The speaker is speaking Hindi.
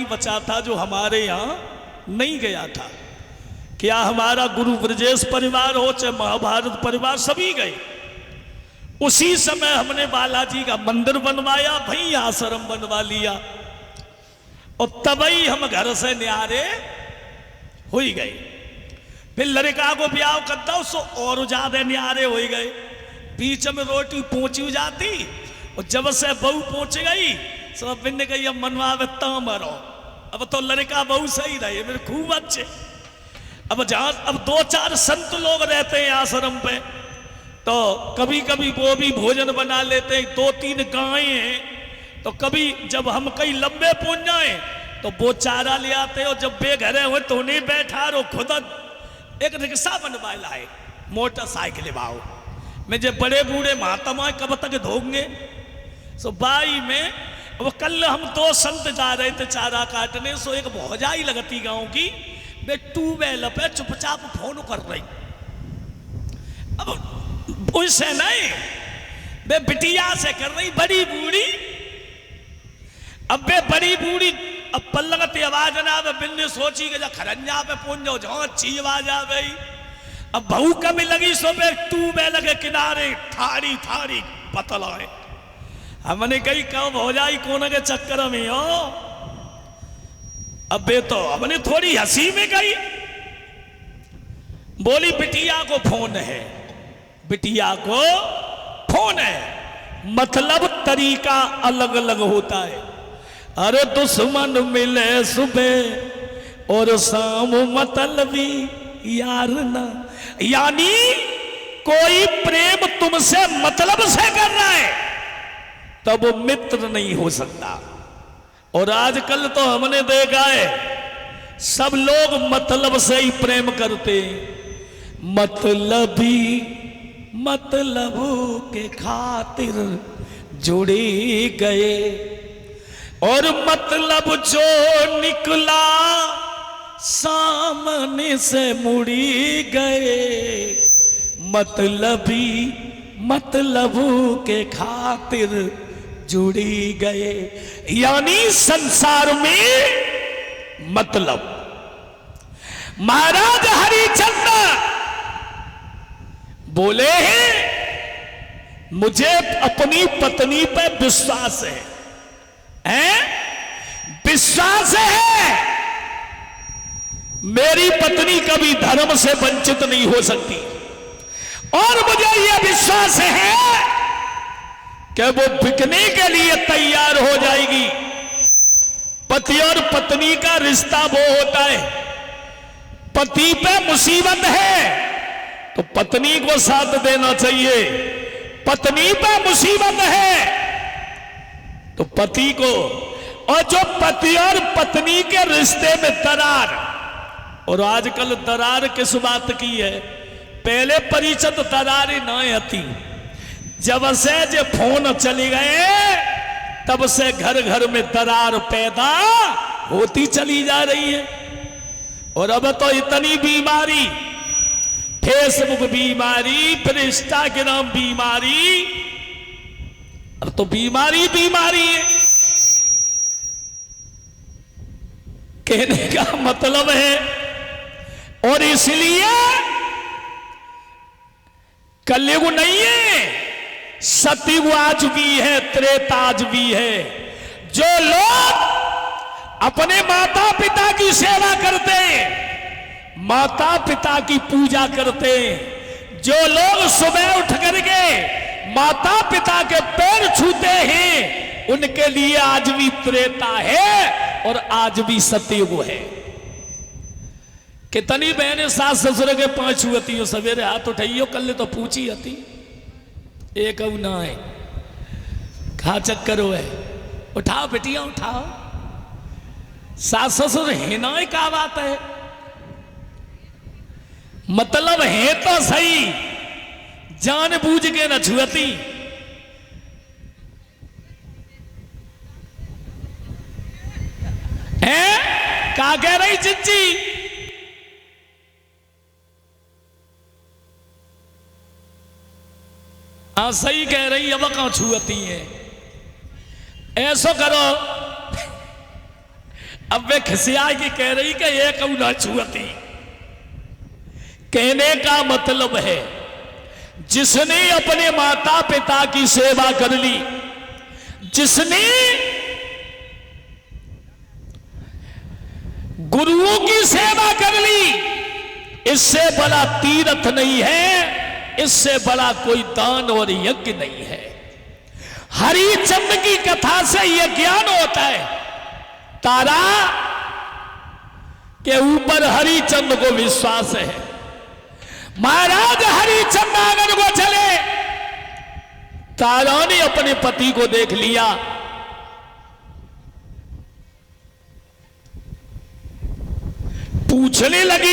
बचा था जो हमारे यहाँ नहीं गया था। क्या हमारा गुरु ब्रजेश परिवार हो चाहे महाभारत परिवार, सभी गए। उसी समय हमने बालाजी का मंदिर बनवाया, भाई आश्रम बनवा लिया, और तभी हम घर से न्यारे हो ही गए। फिर लड़का को ब्याह करता उसको और ज्यादा न्यारे हो गए। बीच में रोटी पहुंची जाती, और जब से बहू पहुंच गई सब बिन गई, अब मनवा मरो। अब तो लड़का बहू सही रहे, मेरे खूब अच्छे। अब जहां अब 2-4 संत लोग रहते हैं आश्रम पे, तो कभी कभी वो भी भोजन बना लेते हैं। 2-3 गायें हैं, तो कभी जब हम कहीं लंबे पहुंच जाए तो वो चारा ले आते, और जब बेघरे हुए तो उन्हें बैठा रो। खुद एक रिक्शा बनवा लाए, मोटरसाइकिल भाव में, जब बड़े बूढ़े महात्मा कब तक धोंगे। सो बाई में अब कल हम 2 संत जा रहे थे चारा काटने, सो एक भौजाई लगती गांव की, वे ट्यूबवेल पे चुपचाप फोन कर रही। अब उससे नहीं, वे बिटिया से कर रही, बड़ी बूढ़ी। अब वे बड़ी बूढ़ी अब पल्लगती आवाज ना आवे, बिन्ने सोची कि खरंजा पे पहुंच जाओ जहां अच्छी आवाज आ गई। अब बहू कभी लगी सो वे ट्यूबवेल के किनारे थारी थारी पतलाए। हमने कही कब हो जाई कोने के चक्कर में हो। अब वे तो हमने थोड़ी हंसी में गई, बोली बिटिया को फोन है, बिटिया को फोन है। मतलब तरीका अलग अलग होता है। अरे दुश्मन मिले सुबह और शाम मतलबी यार ना, यानी कोई प्रेम तुमसे मतलब से कर रहा है तब वो मित्र नहीं हो सकता। और आजकल तो हमने देखा है सब लोग मतलब से ही प्रेम करते, मतलबी मतलब के खातिर जुड़ी गए, और मतलब जो निकला सामने से मुड़ी गए। मतलबी मतलब के खातिर जुड़ी गए, यानी संसार में मतलब। महाराज हरिचंद्र बोले हैं मुझे अपनी पत्नी पे विश्वास है, विश्वास है मेरी पत्नी कभी धर्म से वंचित नहीं हो सकती, और मुझे यह विश्वास है कि वो बिकने के लिए तैयार हो जाएगी। पति और पत्नी का रिश्ता वो होता है, पति पे मुसीबत है तो पत्नी को साथ देना चाहिए, पत्नी पे मुसीबत है तो पति को। और जो पति और पत्नी के रिश्ते में दरार, और आजकल दरार किस बात की है, पहले परिचित दरार न आती, जब से जो फोन चले गए तब से घर घर में दरार पैदा होती चली जा रही है। और अब तो इतनी बीमारी, फेसबुक बीमारी, फिर इंस्टाग्राम बीमारी, अब तो बीमारी बीमारी है। कहने का मतलब है, और इसलिए कलयुग नहीं है, सतयुग आज भी है, त्रेता आज भी है। जो लोग अपने माता पिता की सेवा करते हैं, माता पिता की पूजा करते हैं, जो लोग सुबह उठ करके माता पिता के पैर छूते हैं, उनके लिए आज भी त्रेता है और आज भी सतयुग है। कितनी बहनें सास ससुर के पांच छुअती हो, सवेरे हाथ उठाइयो, कल तो पूछी हती एक ना है, खा चक्कर है, उठाओ बेटिया उठाओ। सास ससुर है ना, क्या बात है, मतलब है तो सही, जान बूझ के न छुअती। है क्या कह रही चिच्ची? हाँ सही कह रही, अब कहां छुअती है। ऐसो करो, अब वे खिसिया की कह रही कि एक न छुअती। कहने का मतलब है जिसने अपने माता पिता की सेवा कर ली, जिसने गुरुओं की सेवा कर ली, इससे बड़ा तीर्थ नहीं है, इससे बड़ा कोई दान और यज्ञ नहीं है। हरिचंद की कथा से यह ज्ञान होता है तारा के ऊपर हरिचंद को विश्वास है। महाराज हरिचंद आंगन को चले, तारा ने अपने पति को देख लिया, पूछने लगी